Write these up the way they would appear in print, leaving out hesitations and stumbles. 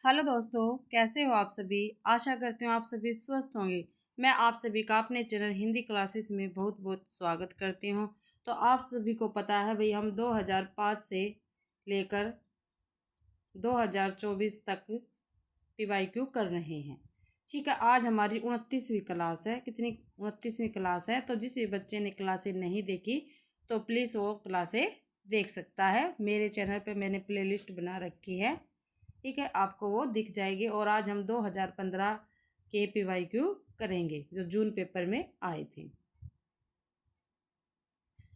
Hello दोस्तों, कैसे हो आप सभी। आशा करती हूँ आप सभी स्वस्थ होंगे। मैं आप सभी का अपने चैनल हिंदी क्लासेस में बहुत बहुत स्वागत करती हूँ। तो आप सभी को पता है भाई, हम 2005 से लेकर 2024 तक PYQ कर रहे हैं। ठीक है, आज हमारी 29वीं क्लास है। कितनी 29वीं क्लास है। तो जिस भी बच्चे ने क्लासें नहीं देखी तो प्लीज़ वो क्लासें देख सकता है। मेरे चैनल पे मैंने प्लेलिस्ट बना रखी है। ठीक है, आपको वो दिख जाएगी। और आज हम 2015 के PYQ करेंगे जो जून पेपर में आए थे,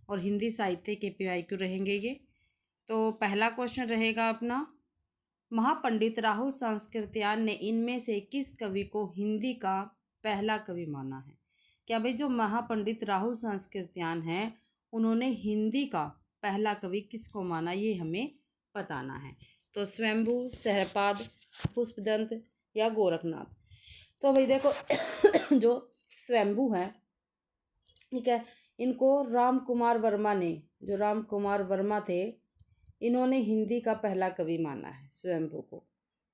और हिंदी साहित्य के PYQ रहेंगे ये। तो पहला क्वेश्चन रहेगा अपना, महापंडित राहुल सांस्कृत्यायन ने इनमें से किस कवि को हिंदी का पहला कवि माना है। क्या भाई, जो महापंडित राहुल सांस्कृत्यायन है उन्होंने हिंदी का पहला कवि किसको माना, ये हमें बताना है। तो स्वयंभू, सहपाद, पुष्पदंत या गोरखनाथ। तो भाई देखो जो स्वयंभू है, ठीक है, इनको राम कुमार वर्मा ने, जो राम कुमार वर्मा थे, इन्होंने हिंदी का पहला कवि माना है स्वयंभू को।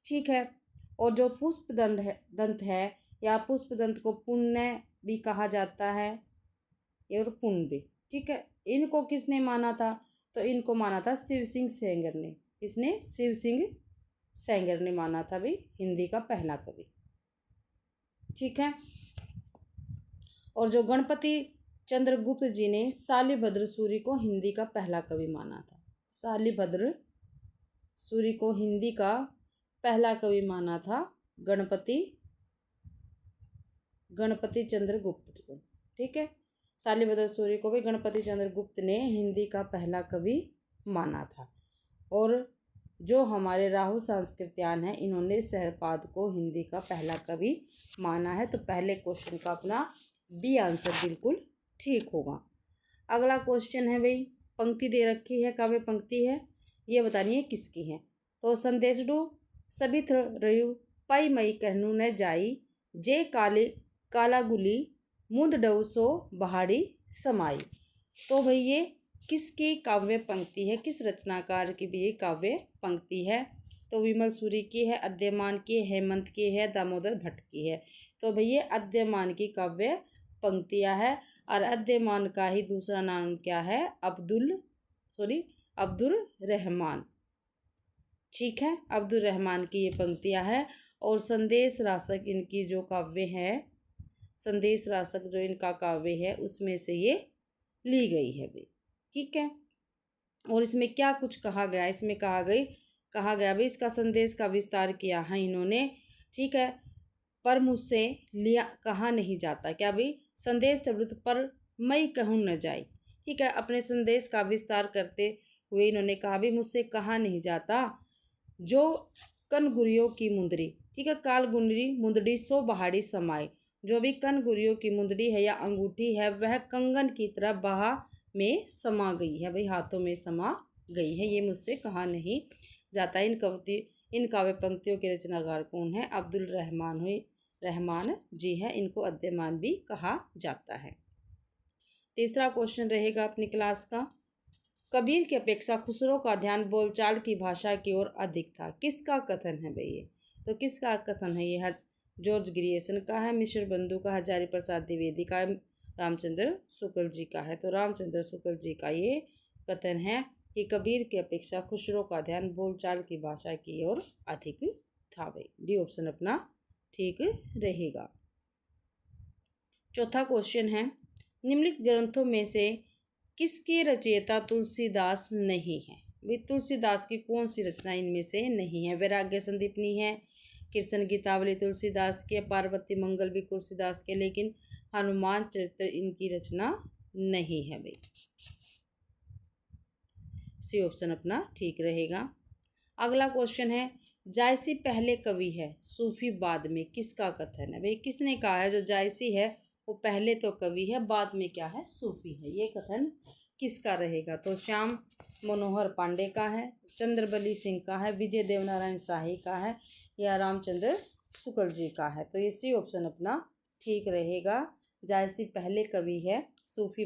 ठीक है, और जो पुष्पदंत है या पुष्पदंत को पुण्य भी कहा जाता है और पुण्य भी, ठीक है, इनको किसने माना था। तो इनको माना था शिव सिंह सेंगर ने। इसने शिव सिंह सेंगर ने माना था भाई हिंदी का पहला कवि। ठीक है, और जो गणपति चंद्रगुप्त जी ने शालिभद्र सूरी को हिंदी का पहला कवि माना था। शालिभद्र सूरी को हिंदी का पहला कवि माना था गणपति चंद्रगुप्त को। ठीक है, शालिभद्र सूरी को भी गणपति चंद्रगुप्त ने हिंदी का पहला कवि माना था। और जो हमारे राहुल सांस्कृत्यायन है, इन्होंने सहपाद को हिंदी का पहला कवि माना है। तो पहले क्वेश्चन का अपना बी आंसर बिल्कुल ठीक होगा। अगला क्वेश्चन है भाई, पंक्ति दे रखी है, काव्य पंक्ति है, ये बतानी है किसकी है। तो संदेश डू सभी रयु पाई मई कहनु न जाई, जे काला गुली मुंद डऊ सो बहाड़ी समाई। तो भाई ये किसकी काव्य पंक्ति है, किस रचनाकार की भी ये काव्य पंक्ति है। तो विमल सूरी की है, अद्यमान की, हेमंत की है, दामोदर भट्ट की है। तो भाई ये अद्यमान की काव्य पंक्तियाँ है। और अद्यमान का ही दूसरा नाम क्या है, अब्दुल रहमान। ठीक है, अब्दुल रहमान की ये पंक्तियाँ है। और संदेश रासक इनकी जो काव्य है, संदेश रासक जो इनका काव्य है उसमें से ये ली गई है भाई। ठीक है, और इसमें क्या कुछ कहा गया, इसमें कहा गया भाई, इसका संदेश का विस्तार किया है इन्होंने। ठीक है, पर मुझसे लिया कहा नहीं जाता। क्या भाई, संदेश त्वरित पर मैं कहूँ न जाए। ठीक है, अपने संदेश का विस्तार करते हुए इन्होंने कहा भी मुझसे कहा नहीं जाता, जो कनगुरियों की मुंदरी, ठीक है, कालगुनरी मुंदड़ी सो बहाड़ी समाए। जो भी कनगुरियों की मुंदड़ी है या अंगूठी है वह कंगन की तरह बाहा में समा गई है भाई, हाथों में समा गई है। ये मुझसे कहा नहीं जाता। इन काव्य पंक्तियों के रचनाकार कौन है, अब्दुल रहमान जी है। इनको अद्यमान भी कहा जाता है। तीसरा क्वेश्चन रहेगा अपनी क्लास का, कबीर की अपेक्षा खुसरो का ध्यान बोलचाल की भाषा की ओर अधिक था। किसका कथन है भाई ये। तो किसका कथन है ये, जॉर्ज ग्रियर्सन का है, मिश्र बंधु का, हजारी प्रसाद द्विवेदी का, रामचंद्र शुक्ल जी का है। तो रामचंद्र शुक्ल जी का ये कथन है कि कबीर की अपेक्षा खुसरो का ध्यान बोलचाल की भाषा की ओर अधिक था भाई। डी ऑप्शन अपना ठीक रहेगा। चौथा क्वेश्चन है, निम्नलिखित ग्रंथों में से किसकी रचयिता तुलसीदास नहीं है। भाई तुलसीदास की कौन सी रचना इनमें से नहीं है। वैराग्य संदीपनी है, कृष्ण गीतावली तुलसीदास की, पार्वती मंगल भी तुलसीदास के, लेकिन हनुमान चरित्र इनकी रचना नहीं है भाई। सी ऑप्शन अपना ठीक रहेगा। अगला क्वेश्चन है, जायसी पहले कवि है सूफी बाद में, किसका कथन है भाई। किसने कहा है जो जायसी है वो पहले तो कवि है, बाद में क्या है, सूफी है। ये कथन किसका रहेगा। तो श्याम मनोहर पांडे का है, चंद्रबली सिंह का है, विजय देवनारायण शाही का है, या रामचंद्र शुक्ल जी का है। तो इसी ऑप्शन अपना ठीक रहेगा। जायसी पहले कवि है, सूफी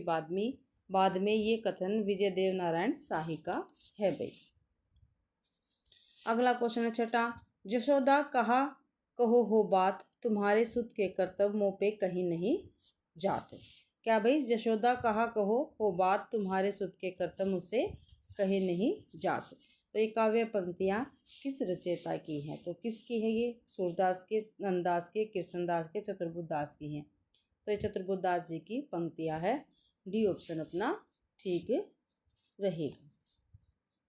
बाद में ये कथन विजय देवनारायण शाही का है भाई। अगला क्वेश्चन है छठा, जशोदा कहा कहो हो बात, तुम्हारे सुत के कर्तव्य मुँह पे कहीं नहीं जाते। क्या भाई, जशोदा कहा कहो हो बात, तुम्हारे सुत के कर्तव्य मुझसे कहीं नहीं जाते। तो ये काव्य पंक्तियाँ किस रचयिता की हैं? तो किसकी है ये? सूरदास के, नंददास के, कृष्णदास के, चतुर्बुद्धदास की हैं। तो ये चतुर्बुद्धदास जी की पंक्तियाँ है। डी ऑप्शन अपना ठीक रहेगा।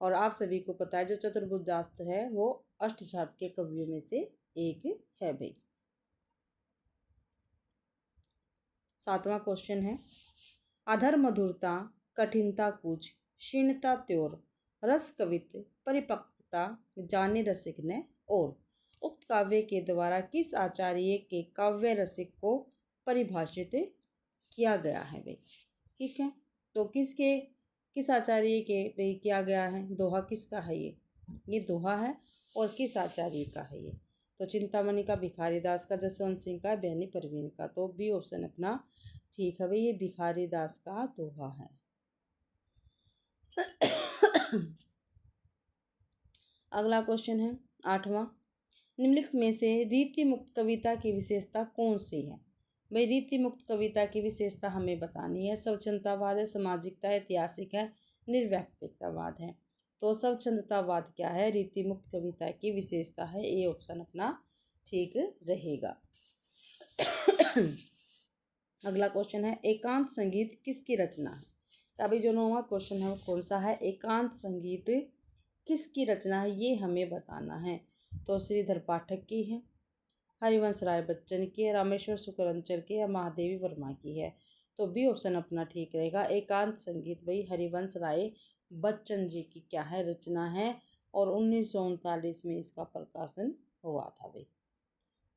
और आप सभी को पता है जो चतुर्बुद्धदास है वो अष्टछाप के कवियों में से एक है भाई। 7वां क्वेश्चन है, अधर मधुरता कठिनता कुछ, क्षीणता त्योर, रस कवित परिपक्वता जाने रसिक ने और। उक्त काव्य के द्वारा किस आचार्य के काव्य रसिक को परिभाषित किया गया है भाई? ठीक है, तो किस आचार्य के भाई किया गया है? दोहा किसका है ये दोहा है। और किस आचार्य का है ये? तो चिंतामणि का, भिखारी दास का, जसवंत सिंह का, बहनी परवीन का। तो बी ऑप्शन अपना ठीक है भाई, ये भिखारी दास का दोहा है। अगला क्वेश्चन है 8वां, निम्नलिखित में से रीति मुक्त कविता की विशेषता कौन सी है? भाई रीति मुक्त कविता की विशेषता हमें बतानी है। स्वच्छंदतावाद है, सामाजिकता है, ऐतिहासिक है, निर्व्यक्तिकतावाद है। तो स्वच्छंदतावाद क्या है? रीति मुक्त कविता की विशेषता है। ए ऑप्शन अपना ठीक रहेगा। अगला क्वेश्चन है, एकांत संगीत किसकी रचना है? तो अभी जो 9वां क्वेश्चन है वो कौन सा है? एकांत संगीत किसकी रचना है ये हमें बताना है। तो श्रीधर पाठक की है, हरिवंश राय बच्चन की है, रामेश्वर शुक्लाचार्य की है, महादेवी वर्मा की है। तो बी ऑप्शन अपना ठीक रहेगा। एकांत संगीत भाई हरिवंश राय बच्चन जी की क्या है? रचना है। और 1939 में इसका प्रकाशन हुआ था भाई।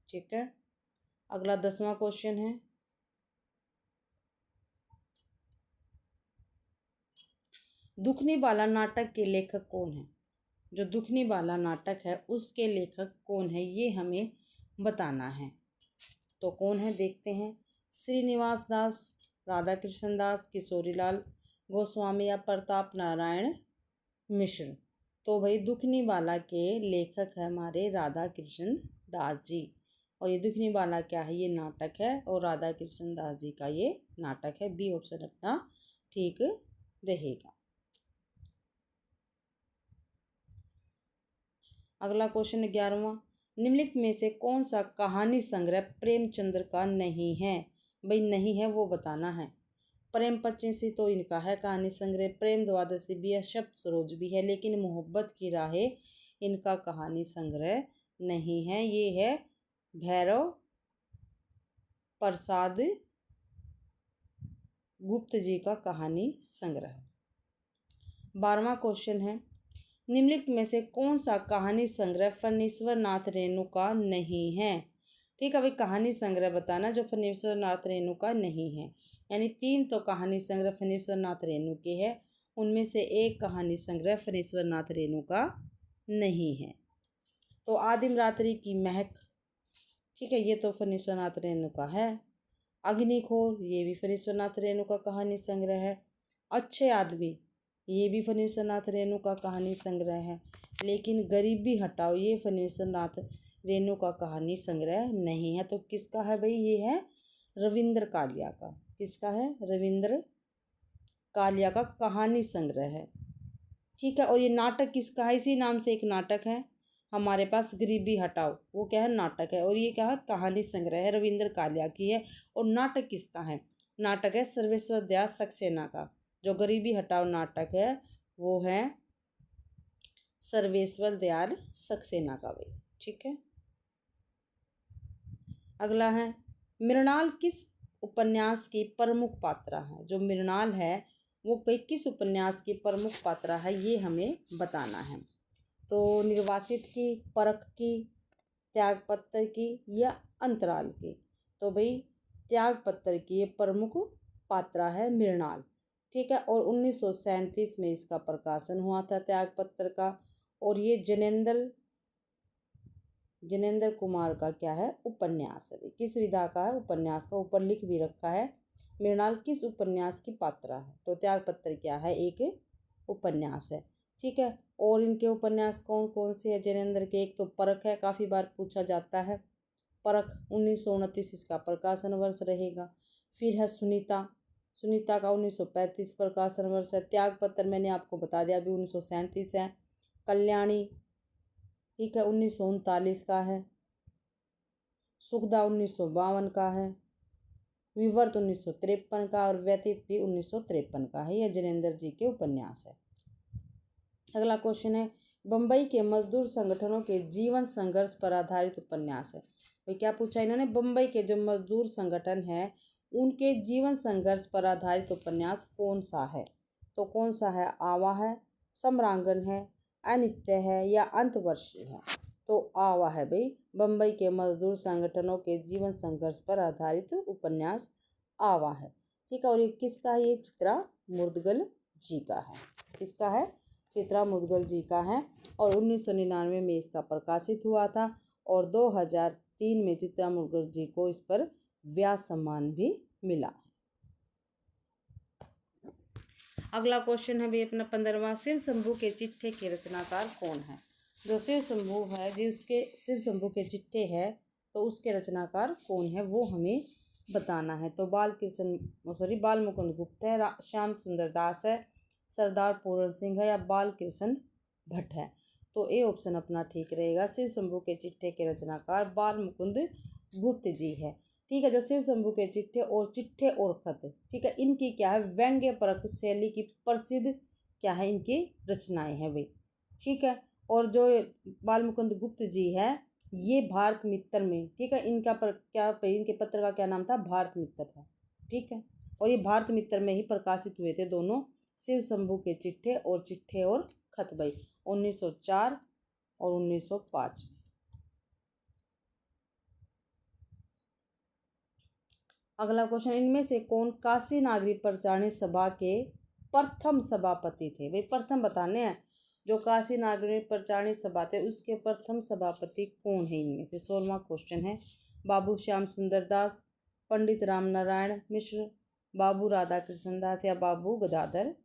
ठीक है, अगला 10वां क्वेश्चन है, दुखनी बाला नाटक के लेखक कौन है? जो दुखनी बाला नाटक है उसके लेखक कौन है ये हमें बताना है। तो कौन है देखते हैं, श्रीनिवास दास, राधा कृष्ण दास, किशोरीलाल गोस्वामी या प्रताप नारायण मिश्र। तो भाई दुखनी बाला के लेखक है हमारे राधा कृष्ण दास जी। और ये दुखनी बाला क्या है? ये नाटक है और राधा कृष्ण दास जी का ये नाटक है। बी ऑप्शन अपना ठीक रहेगा। अगला क्वेश्चन 11वां, निम्नलिखित में से कौन सा कहानी संग्रह प्रेमचंद्र का नहीं है? भाई नहीं है वो बताना है। प्रेम पचीसी तो इनका है कहानी संग्रह, प्रेम द्वादशी भी है, शब्द सरोज भी है, लेकिन मोहब्बत की राहें इनका कहानी संग्रह नहीं है। ये है भैरव प्रसाद गुप्त जी का कहानी संग्रह। 12वां क्वेश्चन है, निम्नलिखित में से कौन सा कहानी संग्रह फणीश्वर नाथ रेणु का नहीं है? ठीक है भाई, कहानी संग्रह बताना जो फणीश्वर नाथ रेणु का नहीं है। यानी 3 तो कहानी संग्रह फणीश्वर नाथ रेणु के है, उनमें से एक कहानी संग्रह फणीश्वर नाथ रेणु का नहीं है। तो आदिम रात्रि की महक, ठीक है, ये तो फणीश्वर नाथ रेणु का है। अग्निखोर, ये भी फणीश्वर नाथ रेणु का कहानी संग्रह है। अच्छे आदमी, ये भी फणीश्वर नाथ रेणु का कहानी संग्रह है। लेकिन गरीबी हटाओ ये फणीश्वर नाथ रेणु का कहानी संग्रह नहीं है। तो किसका है भाई? ये है रविंद्र कालिया का। किसका है? रविंद्र कालिया का कहानी संग्रह है। ठीक है, और ये नाटक किसका है? इसी नाम से एक नाटक है हमारे पास, गरीबी हटाओ, वो क्या है? नाटक है। और ये क्या है? कहानी संग्रह है, रविंद्र कालिया की है। और नाटक किसका है? नाटक है सर्वेश्वर दयाल सक्सेना का। जो गरीबी हटाओ नाटक है वो है सर्वेश्वर दयाल सक्सेना का भाई। ठीक है, अगला है, मृणाल किस उपन्यास की प्रमुख पात्रा है? जो मृणाल है वो भाई किस उपन्यास की प्रमुख पात्रा है ये हमें बताना है। तो निर्वासित की, परख की, त्यागपत्र की या अंतराल की? तो भाई त्यागपत्र की ये प्रमुख पात्रा है मृणाल। ठीक है, और 1937 में इसका प्रकाशन हुआ था त्यागपत्र का। और ये जनेंद्र कुमार का क्या है? उपन्यास है। किस विधा का है? उपन्यास का। ऊपर लिख भी रखा है मृणाल किस उपन्यास की पात्रा है। तो त्यागपत्र क्या है? एक उपन्यास है। ठीक है, और इनके उपन्यास कौन कौन से हैं जैनेंद्र के? एक तो परख है, काफ़ी बार पूछा जाता है, परख 1929 इसका प्रकाशन वर्ष रहेगा। फिर है सुनीता, सुनीता का 1935 प्रकाशन वर्ष है। त्यागपत्र मैंने आपको बता दिया अभी 1937 है। कल्याणी ठीक है 1939 का है। सुखदा 1952 का है। विवर्त 1953 का और व्यतीत भी 1953 का है। यह जैनेंद्र जी के उपन्यास है। अगला क्वेश्चन है बम्बई के मजदूर संगठनों के जीवन संघर्ष पर आधारित उपन्यास है। भाई क्या पूछा इन्होंने? बम्बई के जो मजदूर संगठन है उनके जीवन संघर्ष पर आधारित उपन्यास कौन सा है? तो कौन सा है? आवा है, सम्रांगन है, अनित्य है या अंतवर्षी है? तो आवा है भाई, बम्बई के मजदूर संगठनों के जीवन संघर्ष पर आधारित उपन्यास आवा है। ठीक है, और ये किसका है? ये चित्रा मुद्गल जी का है। किसका है? चित्रा मुद्गल जी का है। और 1999 में इसका प्रकाशित हुआ था और 2003 में चित्रा मुद्गल जी को इस पर व्यास सम्मान भी मिला है। अगला क्वेश्चन है भाई अपना 15वां, शिव शंभू के चिट्ठे के रचनाकार कौन है? जो शिव शंभू है जी उसके शिव शंभू के चिट्ठे है तो उसके रचनाकार कौन है वो हमें बताना है। तो बाल मुकुंद गुप्त है, श्याम सुंदर दास है, सरदार पूरन सिंह है या बाल कृष्ण भट्ट है? तो ए ऑप्शन अपना ठीक रहेगा। शिव शंभू के चिट्ठे के रचनाकार बाल मुकुंद गुप्त जी है। ठीक है, जो शिव शंभू के चिट्ठे और खत ठीक है इनकी क्या है? व्यंग्य परक शैली की प्रसिद्ध क्या है इनकी रचनाएं हैं भाई। ठीक है, और जो बाल मुकुंद गुप्त जी है ये भारत मित्र में ठीक है इनके पत्र का क्या नाम था? भारत मित्र था। ठीक है, और ये भारत मित्र में ही प्रकाशित हुए थे दोनों, शिव शंभू के चिट्ठे और खत भाई 1904 और 1905 में। अगला क्वेश्चन, इनमें से कौन काशी नागरिक प्रचारणी सभा के प्रथम सभापति थे? भाई प्रथम बताने हैं। जो काशी नागरिक प्रचारणी सभा थे उसके प्रथम सभापति कौन है? इनमें से 16वां क्वेश्चन है बाबू श्याम सुंदर दास, पंडित राम नारायण मिश्र, बाबू राधा कृष्ण दास या बाबू गदाधर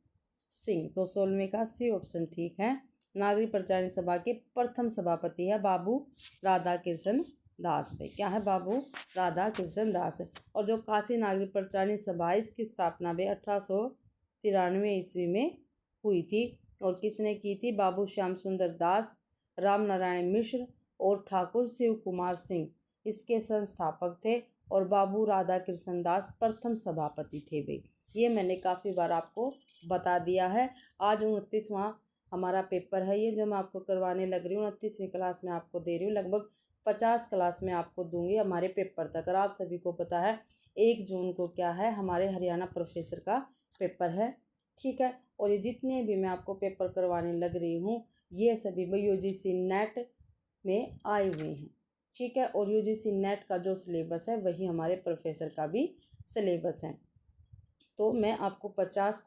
सिंह? तो 16वें का सी ऑप्शन ठीक है। नागरिक प्रचारणी सभा के प्रथम सभापति है बाबू राधा कृष्ण दास भाई। क्या है? बाबू राधा कृष्ण दास। और जो काशी नागरिक प्रचारणी सभा इसकी स्थापना भाई 1893 ईस्वी में हुई थी और किसने की थी? बाबू श्याम सुंदर दास, राम नारायण मिश्र और ठाकुर शिव कुमार सिंह इसके संस्थापक थे और बाबू राधा कृष्ण दास प्रथम सभापति थे भाई। ये मैंने काफ़ी बार आपको बता दिया है। आज 29वां हमारा पेपर है ये जो मैं आपको करवाने लग रही हूँ। 29वीं क्लास में आपको दे रही हूँ, लगभग 50 क्लास में आपको दूंगी हमारे पेपर तक। और आप सभी को पता है 1 जून को क्या है? हमारे हरियाणा प्रोफेसर का पेपर है। ठीक है, और ये जितने भी मैं आपको पेपर करवाने लग रही हूँ ये सभी UGC नेट में आए हुए हैं। ठीक है, और UGC नेट का जो सिलेबस है वही हमारे प्रोफेसर का भी सिलेबस है। तो मैं आपको 50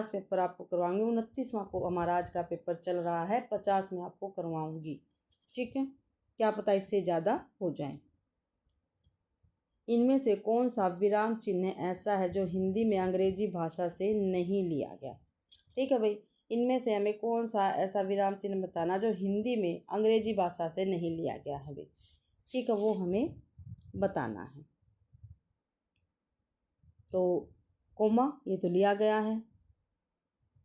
पेपर आपको करवाऊंगी। 29वां को हमारा आज का पेपर चल रहा है, 50 में आपको करवाऊंगी। ठीक है, क्या पता इससे ज़्यादा हो जाए। इनमें से कौन सा विराम चिन्ह ऐसा है जो हिंदी में अंग्रेजी भाषा से नहीं लिया गया? ठीक है भाई, इनमें से हमें कौन सा ऐसा विराम चिन्ह बताना जो हिंदी में अंग्रेजी भाषा से नहीं लिया गया है भाई। ठीक है, वो हमें बताना है। तो कोमा ये तो लिया गया है।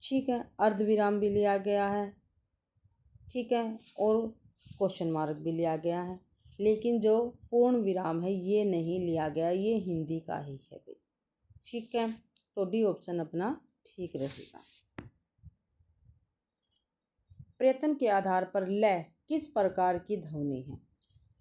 ठीक है, अर्धविराम भी लिया गया है। ठीक है, और क्वेश्चन मार्क भी लिया गया है, लेकिन जो पूर्ण विराम है ये नहीं लिया गया, ये हिंदी का ही है भाई। ठीक है, तो डी ऑप्शन अपना ठीक रहेगा। प्रयत्न के आधार पर लय किस प्रकार की ध्वनि है?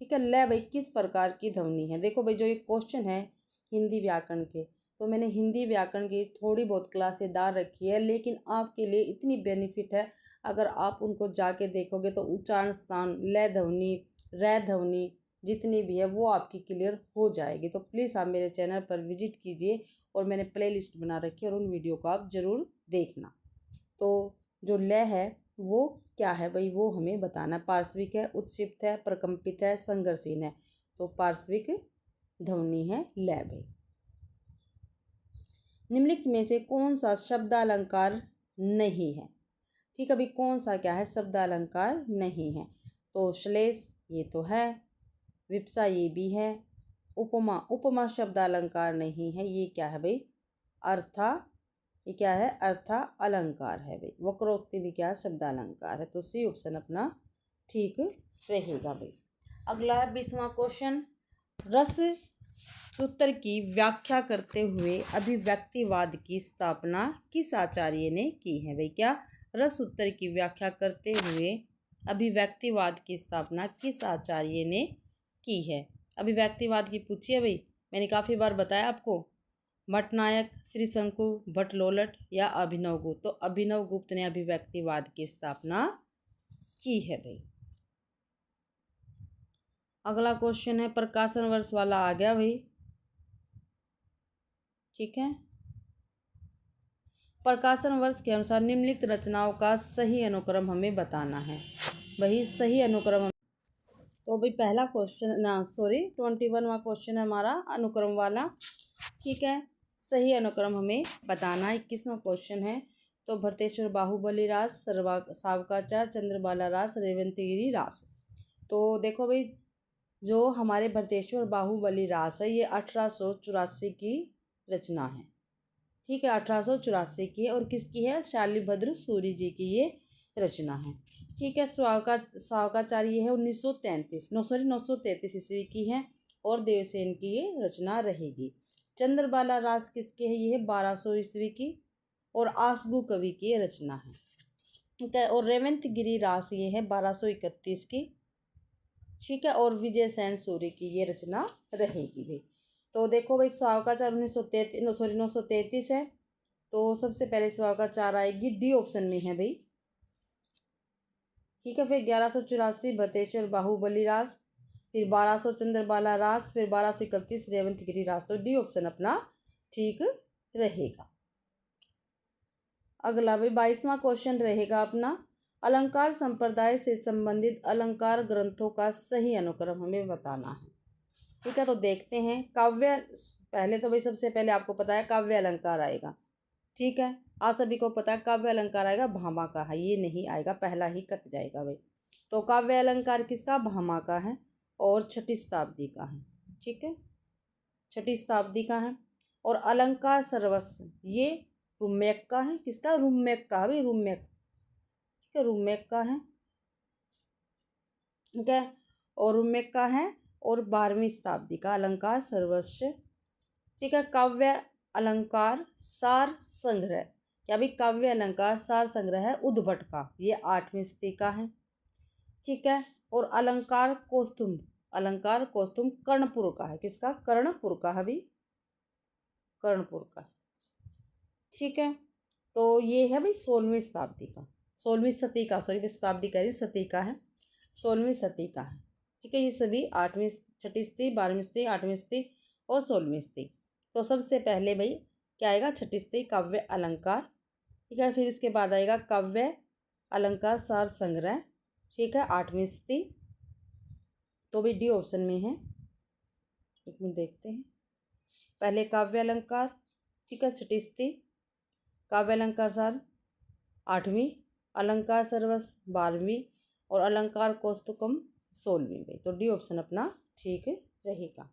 ठीक है, लय भाई किस प्रकार की ध्वनि है? देखो भाई जो ये क्वेश्चन है हिंदी व्याकरण के, तो मैंने हिंदी व्याकरण की थोड़ी बहुत क्लासें डाल रखी है, लेकिन आपके लिए इतनी बेनिफिट है अगर आप उनको जाके देखोगे तो उच्चारण स्थान, लय ध्वनि, रै ध्वनि जितनी भी है वो आपकी क्लियर हो जाएगी। तो प्लीज़ आप मेरे चैनल पर विजिट कीजिए और मैंने प्लेलिस्ट बना रखी है और उन वीडियो को आप ज़रूर देखना। तो जो लय है वो क्या है भाई, वो हमें बताना। पार्श्विक है, उत्क्षिप्त है, प्रकंपित है, संघर्षहीन है। तो पार्श्विक ध्वनि है लय भाई। निम्नलिखित में से कौन सा शब्दालंकार नहीं है? ठीक, अभी कौन सा क्या है शब्द अलंकार नहीं है? तो श्लेष ये तो है, विप्सा ये भी है, उपमा, उपमा शब्द अलंकार नहीं है, ये क्या है भाई? अर्था, ये क्या है? अर्था अलंकार है भाई। वक्रोक्ति भी क्या है? शब्द अलंकार है। तो सी ऑप्शन अपना ठीक रहेगा भाई। अगला है 20वां क्वेश्चन, रस सूत्र की व्याख्या करते हुए अभिव्यक्तिवाद की स्थापना किस आचार्य ने की है भाई? क्या? रस सूत्र की व्याख्या करते हुए अभिव्यक्तिवाद की स्थापना किस आचार्य ने की है? अभिव्यक्तिवाद की पूछी है भाई, मैंने काफ़ी बार बताया आपको, भट्टनायक, श्री शंकु, भट्टलोलट या अभिनव गुप्त। तो अभिनव गुप्त ने अभिव्यक्तिवाद की स्थापना की है भाई। अगला क्वेश्चन है, प्रकाशन वर्ष वाला आ गया भाई। ठीक है, प्रकाशन वर्ष के अनुसार निम्नलिखित रचनाओं का सही अनुक्रम हमें बताना है। वही सही अनुक्रम, तो भाई पहला क्वेश्चन ना, सॉरी 21वां क्वेश्चन है हमारा अनुक्रम वाला। ठीक है, सही अनुक्रम हमें बताना है। 21वां क्वेश्चन है, तो भरतेश्वर बाहुबली रास, सावकाचार, चंद्रबाला रास, रेवंतगिरी रास। तो देखो भाई, जो हमारे भरतेश्वर बाहुबली रास है ये 1884 की रचना है। ठीक है, 1884 की है और किसकी है? शालिभद्र सूरि जी की ये रचना है। ठीक है, सावकाचार्य ये है 933 ईस्वी की है और देवसेन की ये रचना रहेगी। चंद्रबाला रास किसके है? ये है 1200 ईस्वी की और आसगु कवि की ये रचना है। ठीक है, और रेवंतगिरी रास ये है 1231 की। ठीक है, और विजय सेन सूर्य की ये रचना रहेगी भाई। तो देखो भाई, सावकाचार 933 है, तो सबसे पहले सावकाचार आएगी, डी ऑप्शन में है भाई। ठीक है, फिर 1184 भरतेश्वर बाहुबली रास, फिर 1200 चंद्रबाला रास, फिर 1231 रेवंतगिरी रास। तो डी ऑप्शन अपना ठीक रहेगा। अगला भाई 22वां क्वेश्चन रहेगा अपना, अलंकार संप्रदाय से संबंधित अलंकार ग्रंथों का सही अनुक्रम हमें बताना है। ठीक है, तो देखते हैं। काव्य, पहले तो भाई सबसे पहले आपको पता है काव्य अलंकार आएगा। ठीक है, आप सभी को पता है काव्य अलंकार आएगा भामा का है, ये नहीं आएगा, पहला ही कट जाएगा भाई। तो काव्य अलंकार किसका? भामा का है और 6ठी शताब्दी का है। ठीक है, 6ठी शताब्दी का है। और अलंकार सर्वस्व ये रुम्यक का है। किसका? रुम्यक का भाई, रुम्यक। ठीक है, रुम्यक का है। ठीक है, और रुम्यक का है और 12वीं शताब्दी का अलंकार सर्वस्व। ठीक है, काव्य अलंकार सार संग्रह, क्या भाई? काव्य अलंकार सार संग्रह है उद्भट का, ये 8वीं सदी का है। ठीक है, और अलंकार कौस्तुभ कर्णपुर का है। किसका? कर्णपुर का है भाई, कर्णपुर का। ठीक है, तो ये है भाई 16वीं शताब्दी का, 16वीं सदी का, सॉरी शताब्दी कह रही हूँ, सदी का है, 16वीं सदी का है। ठीक है, ये सभी 8वीं, 6ठी सदी, 12वीं सदी, 8वीं सदी और 16वीं सदी। तो सबसे पहले भाई क्या आएगा? 6ठी सदी काव्य अलंकार। ठीक है, फिर उसके बाद आएगा काव्य अलंकार सार संग्रह। ठीक है, 8वीं सदी। तो भी डी ऑप्शन में है। एक मिनट देखते हैं, पहले काव्य अलंकार, ठीक है 6ठी सदी, काव्य अलंकार सार 8वीं, अलंकार सर्वस 12वीं और अलंकार कौस्तुकम 16वीं में। तो डी ऑप्शन अपना ठीक रहेगा।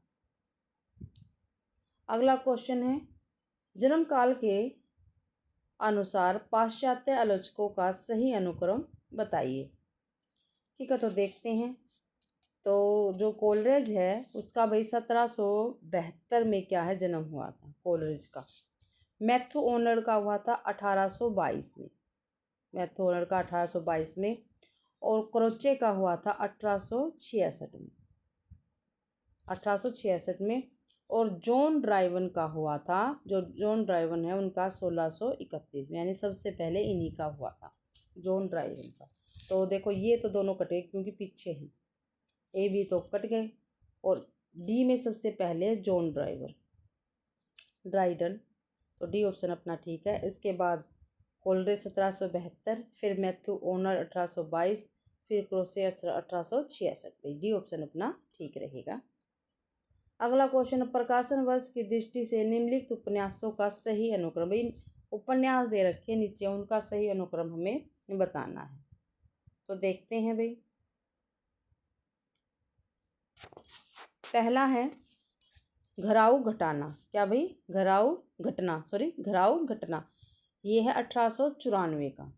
अगला क्वेश्चन है, जन्म काल के अनुसार पाश्चात्य आलोचकों का सही अनुक्रम बताइए। ठीक है, तो देखते हैं। तो जो कोलरिज है उसका भाई 1772 में क्या है? जन्म हुआ था कोलरिज का। मैथ्यू ऑनर का हुआ था 1822 में, मैथ्यू ऑनर का 1822 में। और क्रोचे का हुआ था 1866 में, 1866 में। और जॉन ड्राइवन का हुआ था, जो जॉन ड्राइवन है उनका 1631 में, यानी सबसे पहले इन्हीं का हुआ था, जॉन ड्राइवन का। तो देखो ये तो दोनों कटे क्योंकि पीछे हैं, ए बी तो कट गए। और डी में सबसे पहले जॉन ड्राइडन, तो डी ऑप्शन अपना ठीक है। इसके बाद कोलरिज 1772, फिर मैथ्यू ऑनर 1822, फिर क्रोसे 1866। डी ऑप्शन अपना ठीक रहेगा। अगला क्वेश्चन, प्रकाशन वर्ष की दृष्टि से निम्नलिखित उपन्यासों का सही अनुक्रम। भाई उपन्यास दे रखे नीचे, उनका सही अनुक्रम हमें बताना है। तो देखते हैं भाई। पहला है घराऊ घटाना। क्या भाई? घराऊ घटना। ये है 1894 का।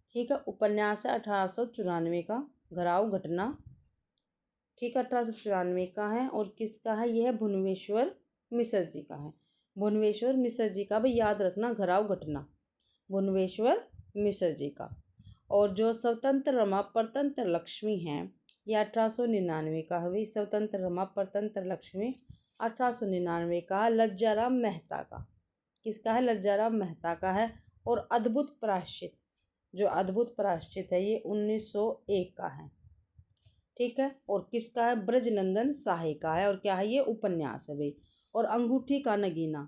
ठीक है, उपन्यास है 1894 का, घराऊ घटना। ठीक है, 1894 का है। और किसका है? यह है भुवनेश्वर मिश्र जी का है। भुवनेश्वर मिश्र जी का, भाई याद रखना, घराऊ घटना भुवनेश्वर मिश्र जी का। और जो स्वतंत्र रमा परतंत्र लक्ष्मी है, यह 1899 का है भाई। स्वतंत्र रमा परतंत्र लक्ष्मी 1899 का, लज्जाराम मेहता का। किसका है? लज्जाराम मेहता का है। और अद्भुत प्रायश्चित, जो अद्भुत प्रायश्चित है, ये 1901 का है। ठीक है, और किसका है? ब्रजनंदन साहे का है। और क्या है? ये उपन्यास है भाई। और अंगूठी का नगीना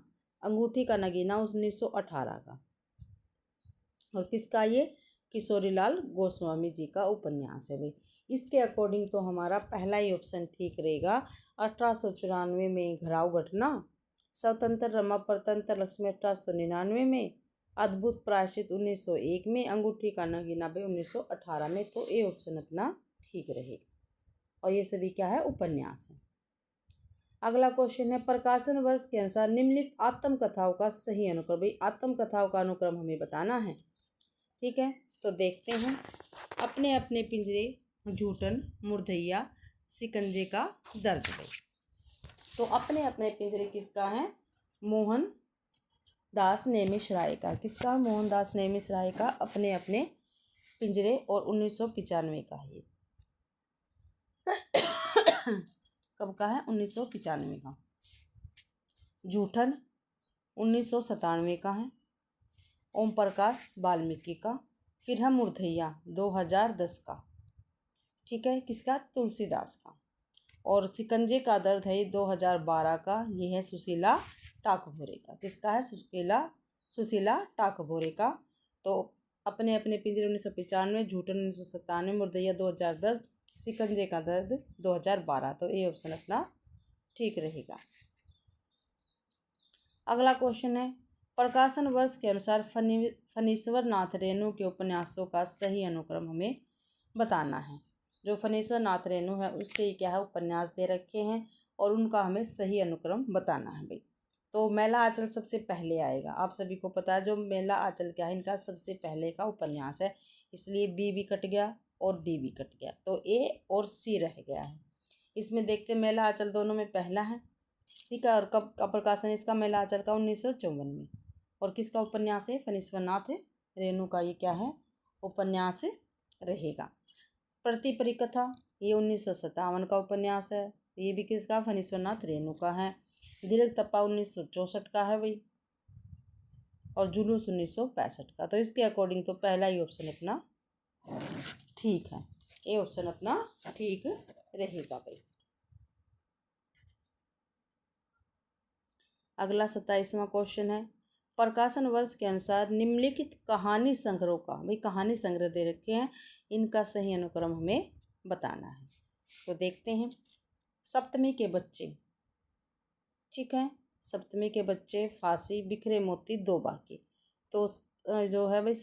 1918 का। और किसका? ये किशोरीलाल गोस्वामी जी का उपन्यास है भाई। इसके अकॉर्डिंग तो हमारा पहला ही ऑप्शन ठीक रहेगा। 1894 में घराऊ घटना, स्वतंत्र रमा परतंत्र लक्ष्मी 1899 में, अद्भुत प्रायश्चित 1901 में, अंगूठी का नगीना भाई 1918 में। तो ये ऑप्शन अपना ठीक रहेगा। और ये सभी क्या है? उपन्यास है। अगला क्वेश्चन है, प्रकाशन वर्ष के अनुसार निम्नलिखित आत्मकथाओं का सही अनुक्रम। भाई आत्मकथाओं का अनुक्रम हमें बताना है। ठीक है, तो देखते हैं। अपने अपने पिंजरे, जूठन, मुर्दैया, शिकंजे का दर्द। भाई तो अपने अपने पिंजरे किसका है? मोहन दास नेमिष राय का। किसका? मोहनदास नेमिष राय का, अपने अपने पिंजरे। और 1995 का है ये। कब का है? 1995 का। जूठन 1997 का है, ओम प्रकाश वाल्मीकि का। फिर है मुर्दैया 2010 का। ठीक है, किसका? तुलसीदास का। और शिकंजे का दर्द है 2012 का, ये है सुशीला टाकभोरे का। किसका है? सुशीला टाकभोरे का। तो अपने अपने पिंजरे 1995, जूठन 1997, मुर्दैया 2010, शिकंजे का दर्द 2012। तो ये ऑप्शन अपना ठीक रहेगा। अगला क्वेश्चन है, प्रकाशन वर्ष के अनुसार फणीश्वर नाथ रेणु के उपन्यासों का सही अनुक्रम हमें बताना है। जो फणीश्वर नाथ रेणु है उसके क्या है? उपन्यास दे रखे हैं और उनका हमें सही अनुक्रम बताना है भाई। तो मेला आंचल सबसे पहले आएगा। आप सभी को पता है जो मेला आंचल क्या है, इनका सबसे पहले का उपन्यास है, इसलिए बी भी कट गया और डी भी कट गया। तो ए और सी रह गया है। इसमें देखते मेला आंचल दोनों में पहला है। ठीक है, और कब का प्रकाशन इसका? मेला आंचल का 1954 में। और किसका उपन्यास है? फणीश्वर नाथ रेणु का ये क्या है? उपन्यास रहेगा। प्रति परिकथा ये 1957 का उपन्यास है। ये भी किसका? फणीश्वर नाथ रेणु का है। दीर्घ तपा 1964 का है भाई। और जुलूस 1965 का। तो इसके अकॉर्डिंग तो पहला ही ऑप्शन अपना ठीक है। ये ऑप्शन अपना ठीक रहेगा भाई। अगला 27वां क्वेश्चन है, प्रकाशन वर्ष के अनुसार निम्नलिखित कहानी संग्रह का। भाई कहानी संग्रह दे रखे हैं, इनका सही अनुक्रम हमें बताना है। तो देखते हैं। सप्तमी के बच्चे। ठीक है, सप्तमी के बच्चे, फांसी, बिखरे मोती, दो बाकी। तो जो है भाई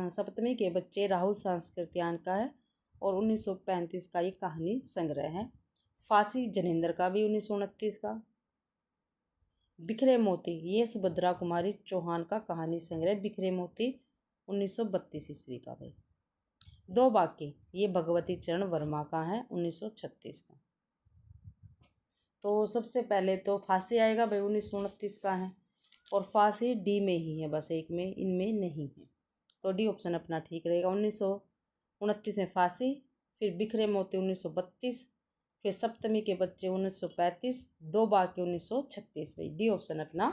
सप्तमी के बच्चे राहुल सांस्कृत्यायन का है और 1935 का ये कहानी संग्रह है। फांसी जनेन्द्र का भी 1929 का। बिखरे मोती ये सुभद्रा कुमारी चौहान का कहानी संग्रह, बिखरे मोती 1932 ईस्वी का भाई। दो बाकी ये भगवती चरण वर्मा का है 1936 का। तो सबसे पहले तो फांसी आएगा भाई, 1929 का है। और फांसी डी में ही है, बस एक में, इनमें नहीं है। तो डी ऑप्शन अपना ठीक रहेगा। 1929 में फांसी, फिर बिखरे मोती 1932, फिर सप्तमी के बच्चे 1935, दो बाकी 1936। भाई डी ऑप्शन अपना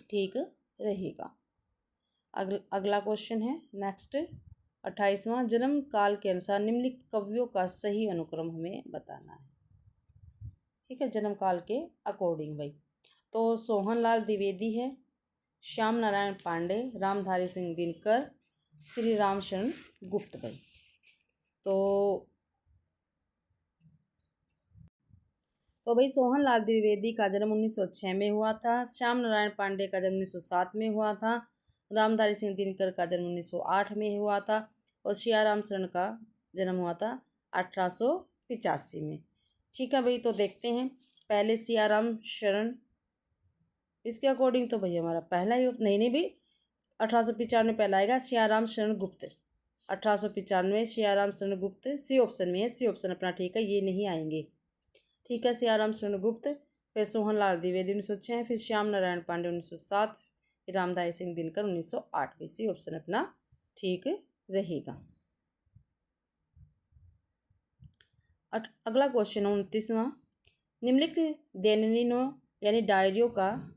ठीक रहेगा। अगला क्वेश्चन है नेक्स्ट 28वां, जन्म काल के अनुसार निम्नलिखित कवियों का सही अनुक्रम हमें बताना है। ठीक है, जन्म काल के अकॉर्डिंग भाई। तो सोहनलाल द्विवेदी है, श्याम नारायण पांडे, रामधारी सिंह दिनकर, श्री रामशरण गुप्त भाई। तो भाई सोहनलाल द्विवेदी का जन्म 1906 में हुआ था। श्याम नारायण पांडे का जन्म 1907 में हुआ था। रामधारी सिंह दिनकर का जन्म 1908 में हुआ था। और सियाराम शरण का जन्म हुआ था 1885 में। ठीक है भाई, तो देखते हैं पहले सियाराम शरण, इसके अकॉर्डिंग तो भाई हमारा पहला ही नहीं नहीं भाई 1895 पहला आएगा, सियाराम शरण गुप्त 1895 सियाराम शरण गुप्त सी ऑप्शन में है, सी ऑप्शन अपना ठीक है, ये नहीं आएंगे। ठीक है, सियाराम शरण गुप्त, फिर सोहनलाल द्विवेदी 1906, फिर श्याम नारायण पांडे 1907, फिर रामधारी सिंह दिनकर 1908। सी ऑप्शन अपना ठीक रहेगा। अगला क्वेश्चन है 29वां, निम्नलिखित दैनिकों यानी डायरियों का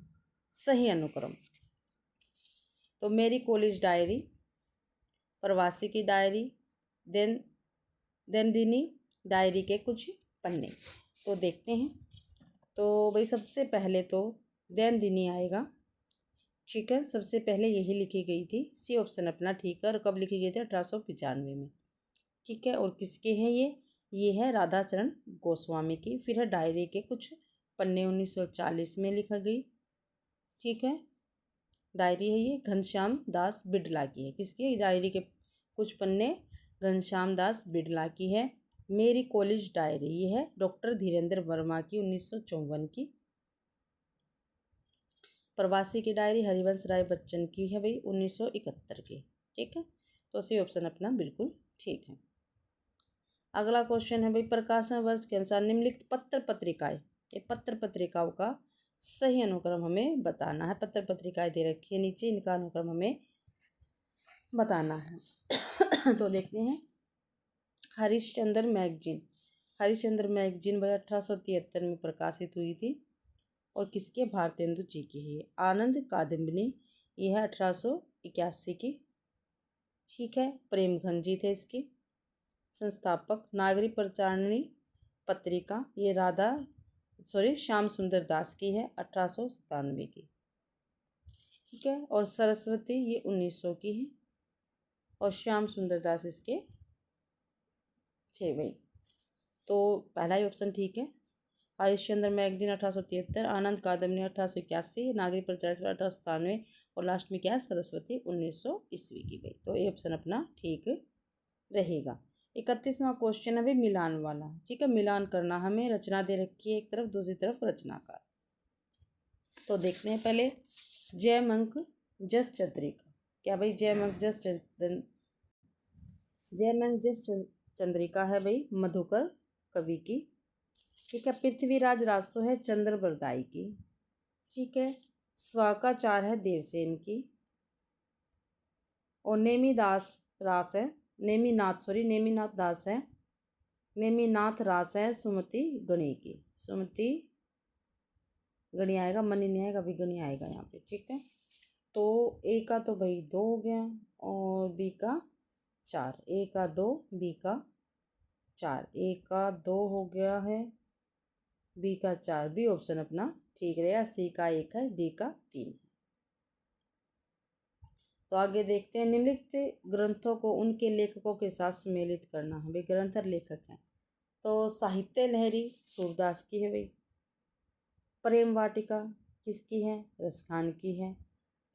सही अनुक्रम। तो मेरी कॉलेज डायरी, प्रवासी की डायरी, दैनंदिनी डायरी के कुछ पन्ने। तो देखते हैं, तो भाई सबसे पहले तो दैनंदिनी आएगा। ठीक है, सबसे पहले यही लिखी गई थी, सी ऑप्शन अपना ठीक है। और कब लिखी गई थी? 1895 में। ठीक है, और किसके हैं ये है राधाचरण गोस्वामी की। फिर है डायरी के कुछ पन्ने 1940 में लिखा गई। ठीक है, डायरी है ये घनश्याम दास बिड़ला की है। किसकी डायरी के कुछ पन्ने? घनश्याम दास बिड़ला की है। मेरी कॉलेज डायरी ये है डॉक्टर धीरेन्द्र वर्मा की 1954 की। प्रवासी की डायरी हरिवंश राय बच्चन की है भाई 1971 की। ठीक है, तो सी ऑप्शन अपना बिल्कुल ठीक है। अगला क्वेश्चन है भाई प्रकाशन वर्ष के अनुसार निम्नलिखित पत्र पत्रिकाएं, ये पत्र पत्रिकाओं का सही अनुक्रम हमें बताना है। पत्र पत्रिकाएं दे रखी है नीचे, इनका अनुक्रम हमें बताना है। तो देखते हैं, हरिश्चंद्र मैगजीन, हरिश्चंद्र मैगजीन भाई 1873 में प्रकाशित हुई थी। और किसके? भारतेंदु जी की है। आनंद कादम्बिनी ये है 1881 की। ठीक है, प्रेमघन जी थे इसकी संस्थापक। नागरिक प्रचारणी पत्रिका ये श्याम सुंदर दास की है 1897 की। ठीक है, और सरस्वती ये 1900 की है, और श्याम सुंदर दास इसके थे भाई। तो पहला ही ऑप्शन ठीक है। हरिश्चंद्र मैगजीन 1873, आनंद कादम्बिनी 1881, नागरिक प्रचार 1897, और लास्ट में क्या है? सरस्वती 1900 ईस्वी की भाई। तो ये ऑप्शन अपना ठीक रहेगा। 31वां क्वेश्चन है भाई मिलान वाला। ठीक है, मिलान करना हमें, रचना दे रखी है एक तरफ, दूसरी तरफ रचनाकार। तो देखते हैं पहले जयमंक जस चंद्रिका। क्या भाई? जयमंक जस चंद्रिका है भाई मधुकर कवि की। ठीक है, पृथ्वीराज रासो है चंद्र बरदाई की। ठीक है, स्वाकाचार है देवसेन की। और नेमीनाथ रास है सुमति गणी की। सुमति गणी आएगा, मनी नहीं आएगा, अभी गणी आएगा यहाँ पे। ठीक है, तो ए का तो भाई 2 हो गया और बी का 4। ए का 2, बी का 4। ए का 2 हो गया है, बी का 4। बी ऑप्शन अपना ठीक रहेगा। सी का 1 है, डी का 3 है। तो आगे देखते हैं, निम्नलिखित ग्रंथों को उनके लेखकों के साथ सुमेलित करना है। भाई ग्रंथर लेखक हैं, तो साहित्य लहरी सूरदास की है भाई। प्रेम वाटिका किसकी है? रसखान की है।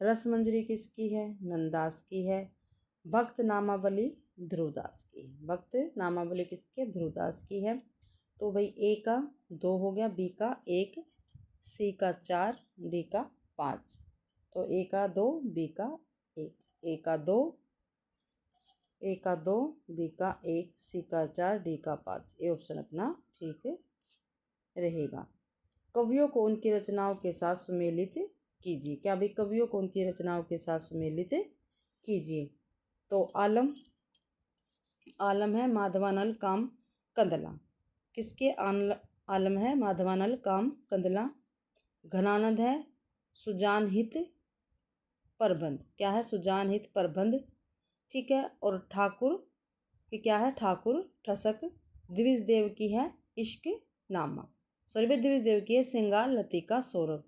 रसमंजरी किसकी है? नंददास की है। भक्त नामावली ध्रुवदास की है। भक्त नामावली किसके? ध्रुवदास की है। तो भाई ए का 2 हो गया, बी का 1, सी का 4, डी का 5। तो ए का 2, बी का 1, ए का 2, बी का 1, सी का 4, डी का 5। ये ऑप्शन अपना ठीक रहेगा। कवियों को उनकी रचनाओं के साथ सुमेलित कीजिए। क्या भाई? कवियों को उनकी रचनाओं के साथ सुमेलित कीजिए। तो आलम है माधवानल काम कंदला। किसके आलम है? माधवानल काम कंदला। घनानंद है सुजान हित प्रबंध। क्या है? सुजान हित प्रबंध। ठीक है, और ठाकुर की क्या है? ठाकुर ठसक। द्विज देव की है इश्क नामा। द्विज देव की है श्रृंगार लतिका सौरभ।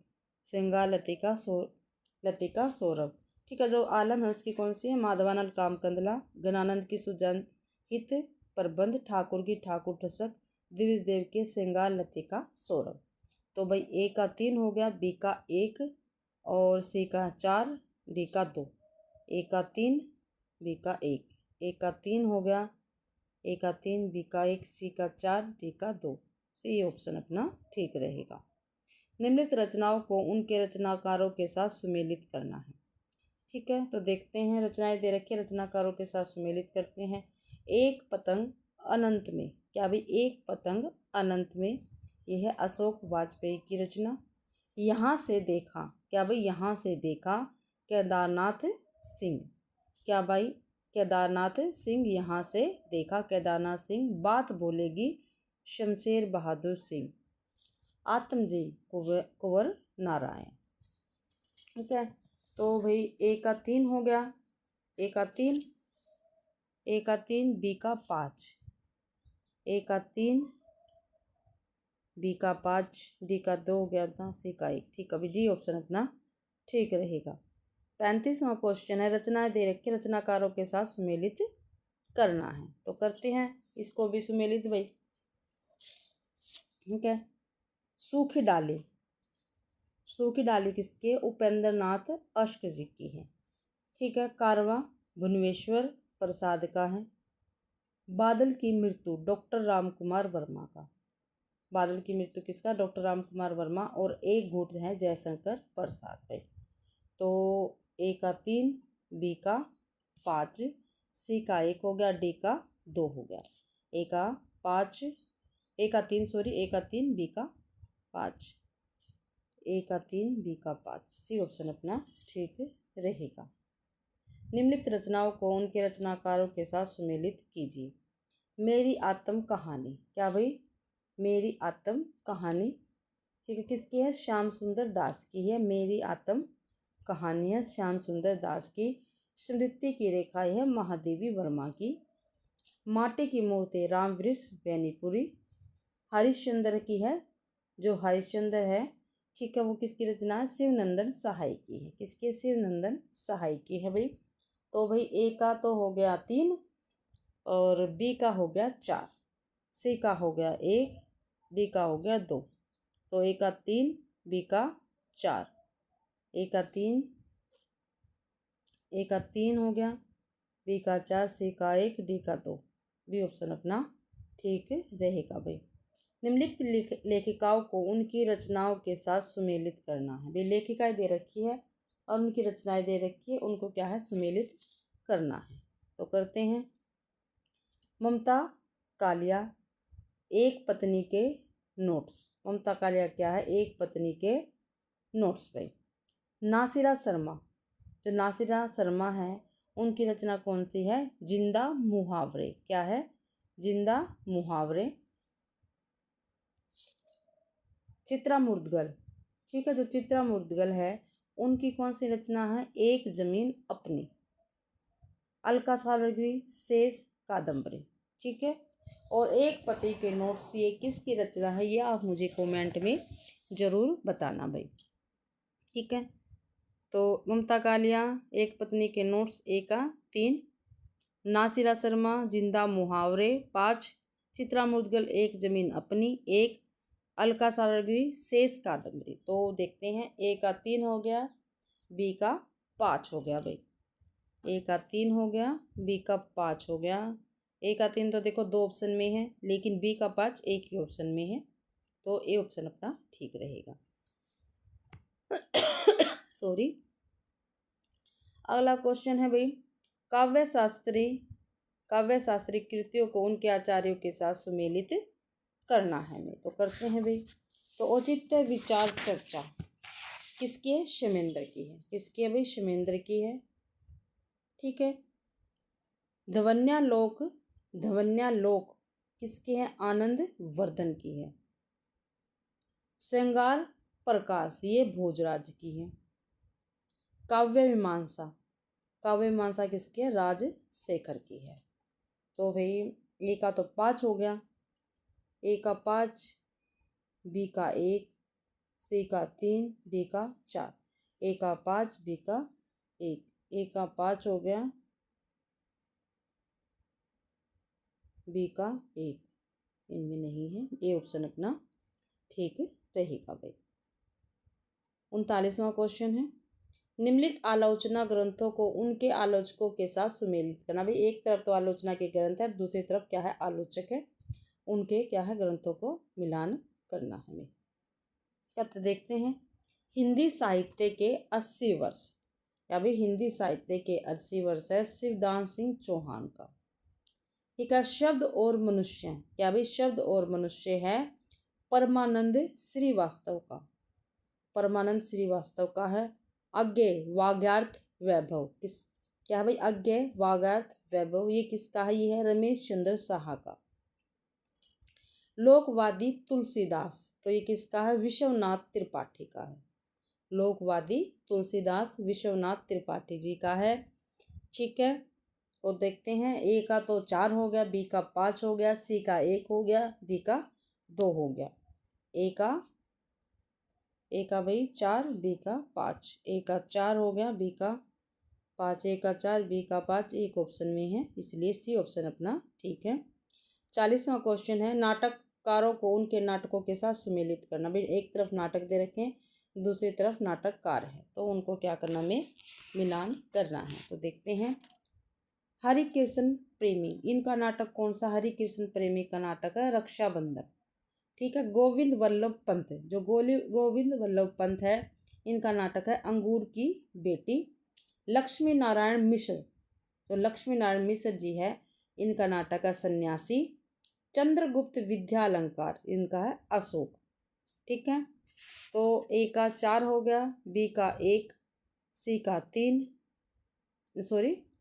श्रृंगार लतिका सौरभ। ठीक है, जो आलम है उसकी कौन सी है? माधवानल काम कंदला। घनानंद की सुजान हित प्रबंध। ठाकुर की ठाकुर ठसक। द्विज देव के श्रृंगार लतिका सौरभ। तो भाई ए का 3 हो गया, बी का 1, और सी का 4, डी का 2। ए का 3, बी का 1, ए का 3 हो गया, ए का 3, बी का 1, सी का 4, डी का 2। सी ये ऑप्शन अपना ठीक रहेगा। निम्नलिखित रचनाओं को उनके रचनाकारों के साथ सुमेलित करना है। ठीक है, तो देखते हैं, रचनाएं दे रखी है, रचनाकारों के साथ सुमेलित करते हैं। एक पतंग अनंत में, क्या भाई, एक पतंग अनंत में, यह है अशोक वाजपेयी की रचना। यहाँ से देखा, क्या भाई, यहाँ से देखा केदारनाथ सिंह, क्या भाई, केदारनाथ सिंह यहाँ से देखा केदारनाथ सिंह, बात बोलेगी शमशेर बहादुर सिंह, आत्मजी कुंवर नारायण। ठीक है, तो भाई ए का 3 हो गया, ए का 3, ए का 3, बी का 5, ए का 3, बी का 5, डी का 2 हो गया था, सी का 1। ठीक, अभी डी ऑप्शन अपना ठीक रहेगा। 35वां क्वेश्चन है, रचनाएं दे रखी, रचनाकारों के साथ सुमेलित करना है, तो करते हैं इसको भी सुमेलित भाई। ठीक है, सूखी डाली, सूखी डाली किसके, उपेंद्र नाथ अश्क जी की है। ठीक है, कारवां भुवनेश्वर प्रसाद का है। बादल की मृत्यु डॉक्टर रामकुमार वर्मा का, बादल की मृत्यु किसका, डॉक्टर रामकुमार वर्मा। और एक घूट है जयशंकर प्रसाद भाई। तो ए का 3, बी का 5, सी का 1 हो गया, डी का 2 हो गया। ए का 5, ए का 3 सॉरी, ए का 3, बी का 5, ए का 3, बी का 5, सी ऑप्शन अपना ठीक रहेगा। निम्नलिखित रचनाओं को उनके रचनाकारों के साथ सुमेलित कीजिए। मेरी आत्म कहानी, क्या भाई, मेरी आत्म कहानी, ठीक है, किसकी है, श्याम सुंदर दास की है। मेरी आत्म कहानी है श्याम सुंदर दास की। स्मृति की रेखा है महादेवी वर्मा की। माटी की मूर्ति रामवृष बेनीपुरी। हरिश्चंद्र की है, जो हरिश्चंद्र है, ठीक है, वो किसकी रचना है, शिवनंदन सहाय की है। किसके, शिवनंदन सहाय की है भाई। तो भाई ए का तो हो गया 3 और बी का हो गया 4, सी का हो गया 1, डी का हो गया 2। तो ए का 3, बी का 4, ए का 3, ए का 3 हो गया, बी का 4, सी का 1, डी का 2। बी ऑप्शन अपना ठीक रहेगा भाई। निम्नलिखित लेखिकाओं को उनकी रचनाओं के साथ सुमेलित करना है भाई। लेखिकाएं दे रखी है और उनकी रचनाएं दे रखी है, उनको क्या है, सुमेलित करना है, तो करते हैं। ममता कालिया, एक पत्नी के नोट्स। ममता कालिया क्या है, एक पत्नी के नोट्स भाई। नासिरा शर्मा, जो नासिरा शर्मा है, उनकी रचना कौन सी है, जिंदा मुहावरे, क्या है, जिंदा मुहावरे। चित्रा मुर्दगल, ठीक है, जो चित्रा मुर्दगल है, उनकी कौन सी रचना है, एक जमीन अपनी। अलका सारंगी शेष कादम्बरी, ठीक है। और एक पति के नोट्स, ये किसकी रचना है, ये आप मुझे कमेंट में ज़रूर बताना भाई। ठीक है, तो ममता कालिया एक पत्नी के नोट्स ए का 3, नासिरा शर्मा जिंदा मुहावरे 5, चित्रा मुद्गल एक जमीन अपनी 1, अलका सारंगी शेष कादम्बरी। तो देखते हैं, ए का 3 हो गया, बी का 5 हो गया भाई। ए का 3 हो गया, बी का 5 हो गया। ए का 3 तो देखो 2 ऑप्शन में है, लेकिन बी का 5 एक ही ऑप्शन में है, तो ए ऑप्शन अपना ठीक रहेगा। सॉरी। अगला क्वेश्चन है भाई, काव्य शास्त्री कृतियों को उनके आचार्यों के साथ सुमेलित करना है मैं, तो करते हैं भाई। तो औचित्य विचार चर्चा किसकी है, क्षेमेंद्र की है। किसकी है भाई, क्षेमेंद्र की है। ठीक है। ध्वन्यालोक किसकी है, आनंद वर्धन की है। श्रृंगार प्रकाश ये भोजराज की है। काव्य मीमांसा किसकी है, राजशेखर की है। तो भाई ए का तो 5 हो गया, ए का 5, बी का 1, सी का 3, डी का 4। ए का 5, बी का 1, ए का 5 हो गया, बी का 1, इनमें नहीं है, ए ऑप्शन अपना ठीक रहेगा भाई। 39वां क्वेश्चन है, निम्नलिखित आलोचना ग्रंथों को उनके आलोचकों के साथ सुमेलित करना। भाई एक तरफ तो आलोचना के ग्रंथ है, दूसरी तरफ क्या है, आलोचक है, उनके क्या है ग्रंथों को मिलान करना हमें। तो देखते हैं हिंदी साहित्य के 80 वर्ष, या भाई हिंदी साहित्य के 80 वर्ष है शिवदान सिंह चौहान का। ठीक है, शब्द और मनुष्य, क्या भाई शब्द और मनुष्य है परमानंद श्रीवास्तव का, परमानंद श्रीवास्तव का है। अज्ञेय वाग्यार्थ वैभव किस, क्या है भाई अज्ञेय वाग्यार्थ वैभव, ये किसका है, ये है रमेश चंद्र साहा का। लोकवादी तुलसीदास, तो ये किसका है, विश्वनाथ त्रिपाठी का है। लोकवादी तुलसीदास विश्वनाथ त्रिपाठी जी का है। ठीक है, तो देखते हैं ए का तो 4 हो गया, बी का 5 हो गया, सी का 1 हो गया, डी का 2 हो गया। ए का भाई 4, बी का 5, ए का 4 हो गया, बी का 5, ए का 4, बी का 5, एक ऑप्शन में है, इसलिए सी ऑप्शन अपना ठीक है। 40वां क्वेश्चन है नाटककारों को उनके नाटकों के साथ सुमेलित करना। भाई एक तरफ नाटक दे रखे हैं, दूसरी तरफ नाटककार है, तो उनको क्या करना हमें मिलान करना है। तो देखते हैं हरिकृष्ण प्रेमी, इनका नाटक कौन सा, हरिकृष्ण प्रेमी का नाटक है रक्षाबंधन। ठीक है, गोविंद वल्लभ पंत, जो गोविंद वल्लभ पंत है, इनका नाटक है अंगूर की बेटी। लक्ष्मी नारायण मिश्र, तो लक्ष्मी नारायण मिश्र जी है, इनका नाटक है सन्यासी। चंद्रगुप्त विद्यालंकार, इनका है अशोक। ठीक है, तो ए का 4 हो गया, बी का 1, सी का 3,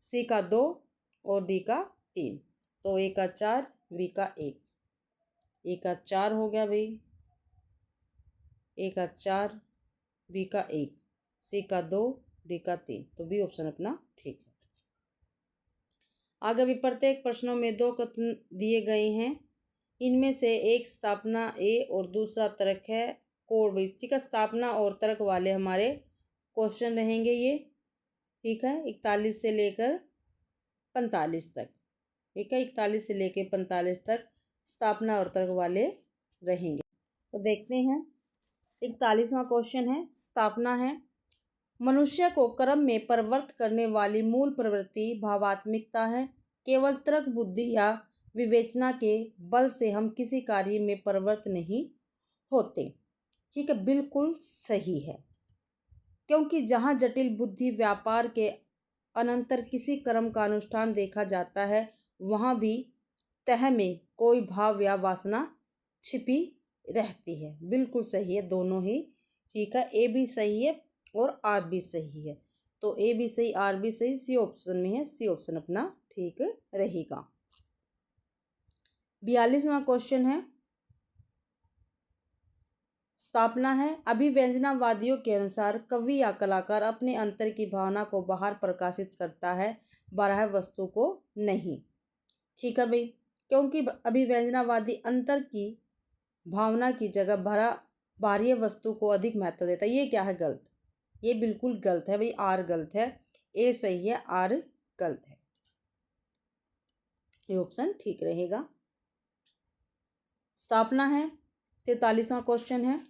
सी का 2 और डी का 3। तो ए का 4, बी का 1, ए का 4 हो गया भाई, ए का 4, बी का 1, सी का 2, डी का 3, तो बी ऑप्शन अपना ठीक है। आगे भी प्रत्येक प्रश्नों में 2 कथन दिए गए हैं, इनमें से एक स्थापना ए और दूसरा तर्क है कोड। भाई ठीक है, स्थापना और तर्क वाले हमारे क्वेश्चन रहेंगे ये। ठीक है, 41 से लेकर 45 तक। ठीक है, 41 से लेकर 45 तक स्थापना और तर्क वाले रहेंगे। तो देखते हैं 41वां क्वेश्चन है, स्थापना है। मनुष्य को कर्म में प्रवृत्त करने वाली मूल प्रवृत्ति भावात्मिकता है। केवल तर्क बुद्धि या विवेचना के बल से हम किसी कार्य में प्रवृत्त नहीं होते। ठीक है, बिल्कुल सही है, क्योंकि जहाँ जटिल बुद्धि व्यापार के अनंतर किसी कर्म का अनुष्ठान देखा जाता है, वहाँ भी तह में कोई भाव या वासना छिपी रहती है। बिल्कुल सही है दोनों ही। ठीक है, ए भी सही है और आर भी सही है, तो ए भी सही, आर भी सही, सी ऑप्शन में है, सी ऑप्शन अपना ठीक रहेगा। 42वां क्वेश्चन है, स्थापना है। अभिव्यंजनावादियों के अनुसार कवि या कलाकार अपने अंतर की भावना को बाहर प्रकाशित करता है, बाह्य वस्तु को नहीं। ठीक है भाई, क्योंकि अभिव्यंजनावादी अंतर की भावना की जगह बाह्य वस्तु को अधिक महत्व देता है। ये क्या है, गलत, ये बिल्कुल गलत है भाई, आर गलत है, ए सही है, आर गलत है, ये ऑप्शन ठीक रहेगा। स्थापना है। 43वां क्वेश्चन है,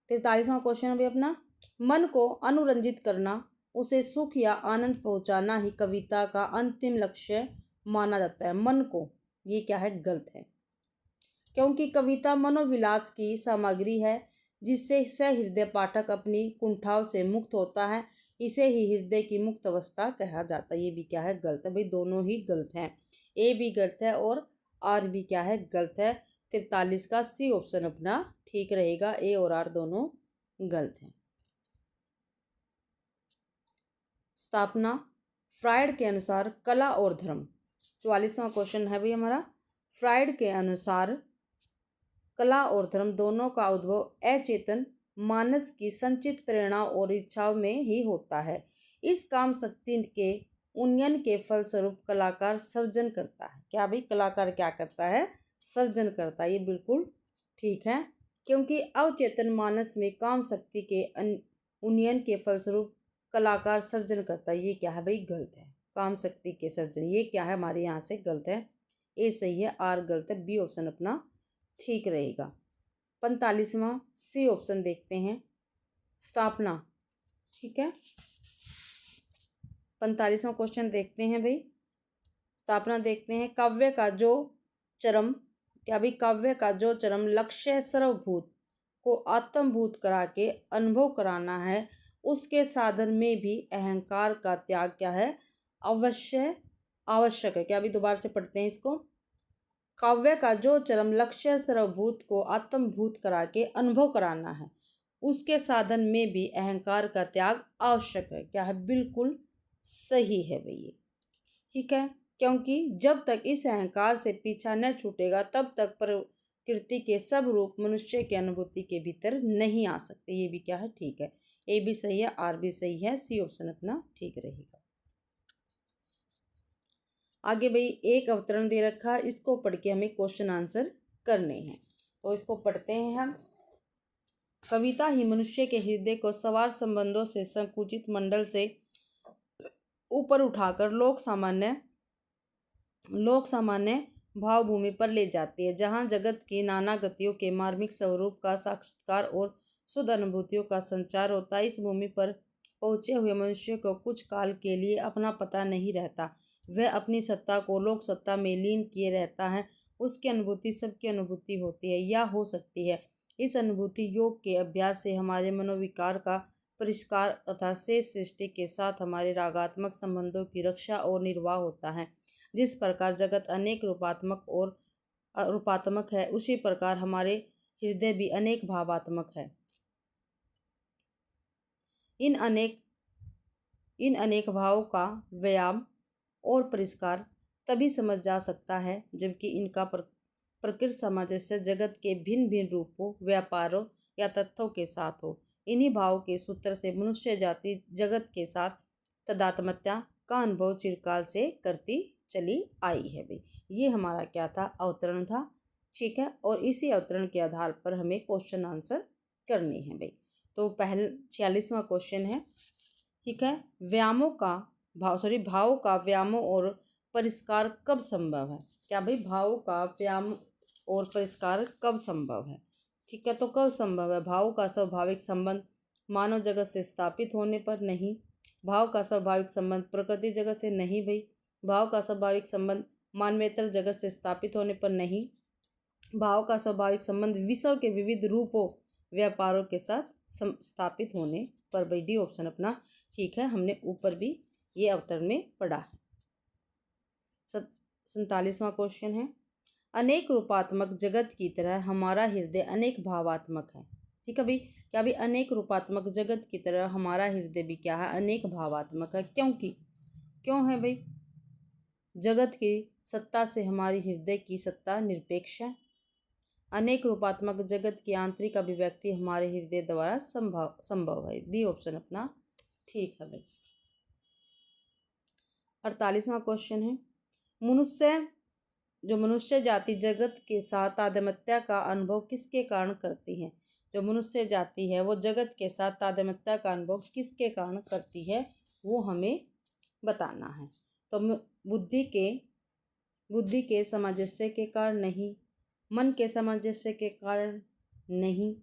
43वां क्वेश्चन है भाई अपना, मन को अनुरंजित करना, उसे सुख या आनंद पहुंचाना ही कविता का अंतिम लक्ष्य माना जाता है। मन को, ये क्या है, गलत है, क्योंकि कविता मनोविलास की सामग्री है, जिससे सहृदय पाठक अपनी कुंठाओं से मुक्त होता है, इसे ही हृदय की मुक्त अवस्था कहा जाता है। ये भी क्या है, गलत है भाई, दोनों ही गलत हैं, ए भी गलत है और आर भी क्या है, गलत है। 43 का सी ऑप्शन अपना ठीक रहेगा, ए और आर दोनों गलत हैं। स्थापना, फ्रायड के अनुसार कला और धर्म। 44वां क्वेश्चन है भाई हमारा, फ्रायड के अनुसार कला और धर्म दोनों का उद्भव अचेतन मानस की संचित प्रेरणा और इच्छाओं में ही होता है। इस काम शक्ति के उन्नयन के फलस्वरूप कलाकार सर्जन करता है। क्या भाई, कलाकार क्या करता है, सर्जन करता है, ये बिल्कुल ठीक है, क्योंकि अवचेतन मानस में काम शक्ति के उन्नयन के फलस्वरूप कलाकार सर्जन करता है। ये क्या है भाई, गलत है, काम शक्ति के सर्जन, ये क्या है हमारे यहाँ से गलत है, ए सही है, आर गलत है, बी ऑप्शन अपना ठीक रहेगा। 45वां सी ऑप्शन देखते हैं, स्थापना। ठीक है, 45वां क्वेश्चन देखते हैं भाई। स्थापना देखते हैं। काव्य का जो चरम, क्या भाई, काव्य का जो चरम लक्ष्य है सर्वभूत को आत्मभूत करा के अनुभव कराना है, उसके साधन में भी अहंकार का त्याग क्या है, आवश्यक है। क्या अभी दोबारा से पढ़ते हैं इसको। काव्य का जो चरम लक्ष्य सर्वभूत को आत्मभूत करा के अनुभव कराना है, उसके साधन में भी अहंकार का त्याग आवश्यक है। क्या है, बिल्कुल सही है भैया। ठीक है, क्योंकि जब तक इस अहंकार से पीछा न छूटेगा तब तक प्रकृति के सब रूप मनुष्य की अनुभूति के भीतर नहीं आ सकते। ये भी क्या है, ठीक है। ए भी सही है, आर भी सही है, सी ऑप्शन अपना ठीक रहेगा। आगे भाई एक अवतरण दे रखा है, इसको पढ़ के हमें क्वेश्चन आंसर करने हैं। तो इसको पढ़ते हैं हम। कविता ही मनुष्य के हृदय को सवार संबंधों से संकुचित मंडल से ऊपर उठाकर लोक सामान्य भावभूमि पर ले जाती है, जहाँ जगत की नाना गतियों के मार्मिक स्वरूप का साक्षात्कार और शुद्ध अनुभूतियों का संचार होता है। इस भूमि पर पहुँचे हुए मनुष्य को कुछ काल के लिए अपना पता नहीं रहता। वह अपनी सत्ता को लोक सत्ता में लीन किए रहता है। उसकी अनुभूति सबकी अनुभूति होती है या हो सकती है। इस अनुभूति योग के अभ्यास से हमारे मनोविकार का परिष्कार तथा शेष सृष्टि के साथ हमारे रागात्मक संबंधों की रक्षा और निर्वाह होता है। जिस प्रकार जगत अनेक रूपात्मक और अरूपात्मक है, उसी प्रकार हमारे हृदय भी अनेक भावात्मक है। इन अनेक भावों का व्यायाम और परिष्कार तभी समझ जा सकता है जबकि इनका प्रकृति सामंजस्य जगत के भिन्न भिन्न रूपों, व्यापारों या तत्वों के साथ हो। इन्हीं भावों के सूत्र से मनुष्य जाति जगत के साथ तदात्मता का अनुभव चिरकाल से करती चली आई है भाई। ये हमारा क्या था, अवतरण था। ठीक है, और इसी अवतरण के आधार पर हमें क्वेश्चन आंसर करने हैं भाई। तो 46वां क्वेश्चन है। ठीक है, भावों का व्यायाम और परिष्कार कब संभव है। क्या भाई, भावों का व्यायाम और परिष्कार कब संभव है। ठीक है, तो कब संभव है। भावों का स्वाभाविक संबंध मानव जगत से स्थापित होने पर नहीं। भाव का स्वाभाविक संबंध प्रकृति जगत से नहीं भाई। भाव का स्वाभाविक संबंध मानवेतर जगत से स्थापित होने पर नहीं। भाव का स्वाभाविक संबंध विश्व के विविध रूपों, व्यापारों के साथ स्थापित होने पर भाई। डी ऑप्शन अपना ठीक है, हमने ऊपर भी ये अवतरण में पढ़ा है। 47वां क्वेश्चन है। अनेक रूपात्मक जगत की तरह हमारा हृदय अनेक भावात्मक है। ठीक है भाई, क्या भाई, अनेक रूपात्मक जगत की तरह हमारा हृदय भी क्या है, अनेक भावात्मक है। क्यों है भाई। जगत की सत्ता से हमारी हृदय की सत्ता निरपेक्ष है। अनेक रूपात्मक जगत की आंतरिक अभिव्यक्ति हमारे हृदय द्वारा संभव है। बी ऑप्शन अपना ठीक है भाई। 48वां क्वेश्चन है। मनुष्य जाति जगत के साथ तादात्म्य का अनुभव किसके कारण करती है। जो मनुष्य जाति है वो जगत के साथ तादात्म्य का अनुभव किसके कारण करती है, वो हमें बताना है। तो बुद्धि के सामंजस्य के कारण नहीं, मन के सामंजस्य के कारण नहीं,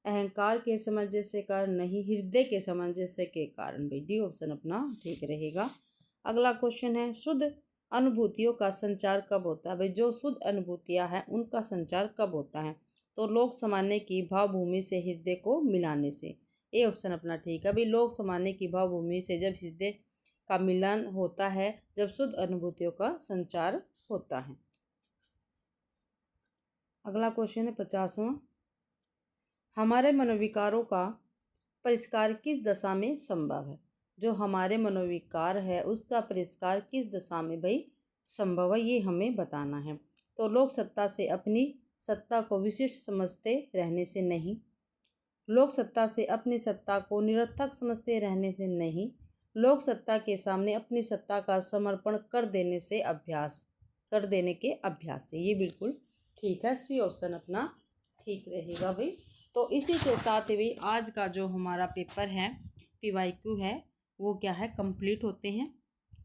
अहंकार के सामंजस्य के कारण नहीं, हृदय के सामंजस्य के कारण भाई। डी ऑप्शन अपना ठीक रहेगा। अगला क्वेश्चन है। शुद्ध अनुभूतियों का संचार कब होता है भाई। जो शुद्ध अनुभूतियां हैं उनका संचार कब होता है, तो लोक सामान्य की भावभूमि से हृदय को मिलाने से। ए ऑप्शन अपना ठीक है भाई। लोक सामान्य की भावभूमि से जब हृदय का मिलन होता है, जब शुद्ध अनुभूतियों का संचार होता है। अगला क्वेश्चन है 50वां। हमारे मनोविकारों का परिष्कार किस दशा में संभव है। जो हमारे मनोविकार है उसका परिष्कार किस दशा में भाई संभव है, ये हमें बताना है। तो लोक सत्ता से अपनी सत्ता को विशिष्ट समझते रहने से नहीं, लोक सत्ता से अपनी सत्ता को निरर्थक समझते रहने से नहीं, लोक सत्ता के सामने अपनी सत्ता का समर्पण कर देने के अभ्यास से। ये बिल्कुल ठीक है, सी ऑप्शन अपना ठीक रहेगा भाई। तो इसी के साथ ही आज का जो हमारा पेपर है PYQ है वो क्या है, कंप्लीट होते हैं।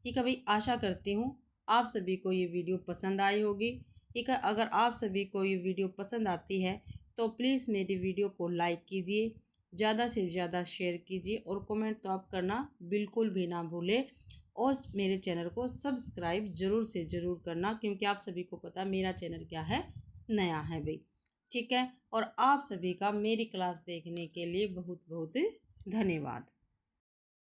ठीक है भाई, आशा करती हूँ आप सभी को ये वीडियो पसंद आई होगी। ठीक है, अगर आप सभी को ये वीडियो पसंद आती है तो प्लीज़ मेरी वीडियो को लाइक कीजिए, ज़्यादा से ज़्यादा शेयर कीजिए और कमेंट तो आप करना बिल्कुल भी ना भूलें। और मेरे चैनल को सब्सक्राइब ज़रूर से ज़रूर करना, क्योंकि आप सभी को पता मेरा चैनल क्या है, नया है भाई। ठीक है, और आप सभी का मेरी क्लास देखने के लिए बहुत बहुत धन्यवाद।